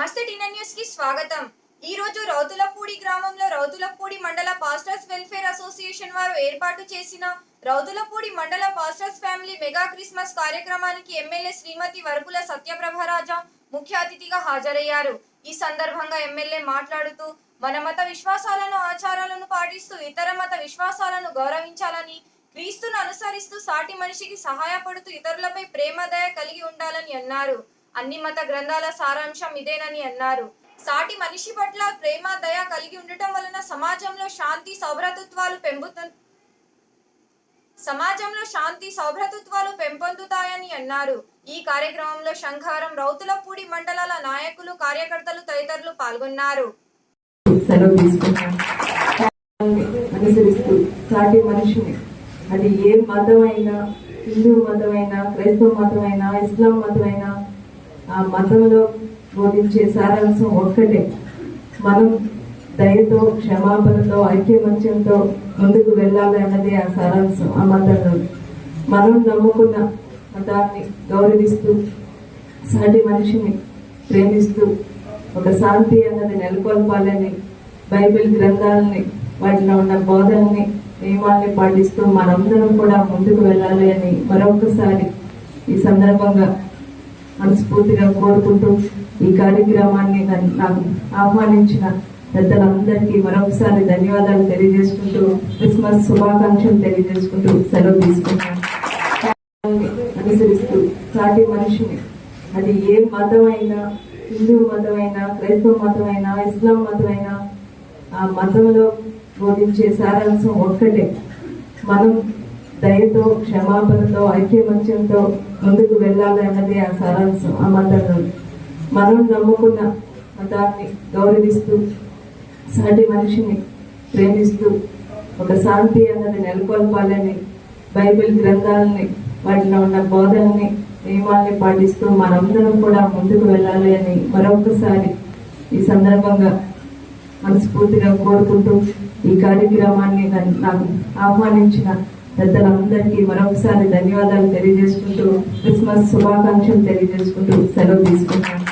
నమస్తే TN news కి స్వాగతం। ఈ రోజు రౌతులపూడి గ్రామంలో రౌతులపూడి మండల పాస్టర్స్ వెల్ఫేర్ అసోసియేషన్ వారు ఏర్పాటు చేసిన రౌతులపూడి మండల పాస్టర్స్ ఫ్యామిలీ మెగా క్రిస్మస్ కార్యక్రమానికి ఎమ్మెల్యే శ్రీమతి వరపుల సత్యప్రభరాజా ముఖ్య అతిథిగా హాజరయ్యారు। ఈ సందర్భంగా ఎమ్మెల్యే మాట్లాడుతూ మన మత విశ్వాసాలను ఆచారాలను పాటిస్తూ ఇతర మత విశ్వాసాలను గౌరవించాలని, క్రీస్తును అనుసరిస్తూ సాటి మనిషికి సహాయపడుతూ ఇతరులపై ప్రేమ దయ కలిగి ఉండాలని అన్నారు। అన్ని మత గ్రంథాల సారాంశం ఇదేనని అన్నారు। సాటి మనిషి పట్ల ప్రేమ దయ కలిగి ఉండటం వలన సమాజంలో శాంతి సౌభ్రతత్వాలు పెంపొందుతాయని అన్నారు। ఈ కార్యక్రమంలో శంఖవరం, రౌతులపూడి మండలాల నాయకులు, కార్యకర్తలు తదితరులు పాల్గొన్నారు। సాటి మనిషిని అది ఏ మతమైనా, హిందూ మతమైనా, క్రైస్తవ మతమైనా, ఇస్లాం మతమైనా, ఆ మతంలో బోధించే సారాంశం ఒక్కటే। మనం దయతో, క్షమాపణతో, ఐక్యమత్యంతో ముందుకు వెళ్ళాలి అన్నది ఆ సారాంశం। ఆ మతంలో మనం నమ్ముకున్న మతాన్ని గౌరవిస్తూ, సాటి మనిషిని ప్రేమిస్తూ ఒక శాంతి అన్నది నెలకొల్పాలని, బైబిల్ గ్రంథాలని, వాటిలో ఉన్న బోధనని, నియమాల్ని పాటిస్తూ మనందరం కూడా ముందుకు వెళ్ళాలి అని మరొకసారి ఈ సందర్భంగా మనస్ఫూర్తిగా కోరుకుంటూ ఈ కార్యక్రమాన్ని నాకు ఆహ్వానించిన పెద్దలందరికీ మరొకసారి ధన్యవాదాలు తెలియజేసుకుంటూ, క్రిస్మస్ శుభాకాంక్షలు తెలియజేసుకుంటూ సెలవు తీసుకుంటాను। అనుసరిస్తూ సాటి మనిషిని అది ఏ మతమైనా, హిందూ మతమైనా, క్రైస్తవ మతమైనా, ఇస్లాం మతమైనా, ఆ మతంలో బోధించే సారాంశం ఒక్కటే। మనం దయతో, క్షమాపణతో, ఐక్యమత్యంతో ముందుకు వెళ్ళాలి అన్నది ఆ సారాంశం। ఆ మతంలో మనం నమ్ముకున్న మతాన్ని గౌరవిస్తూ, సాటి మనిషిని ప్రేమిస్తూ ఒక శాంతి అన్నది నెలకొల్పాలని, బైబిల్ గ్రంథాలని, వాటిలో ఉన్న బోధనని, నియమాల్ని పాటిస్తూ మనందరం కూడా ముందుకు వెళ్ళాలి అని మరొకసారి ఈ సందర్భంగా మనస్ఫూర్తిగా కోరుకుంటూ ఈ కార్యక్రమాన్ని నాకు ఆహ్వానించిన పెద్దలందరికీ మరొకసారి ధన్యవాదాలు తెలియజేసుకుంటూ, క్రిస్మస్ శుభాకాంక్షలు తెలియజేసుకుంటూ సెలవు తీసుకుంటాను।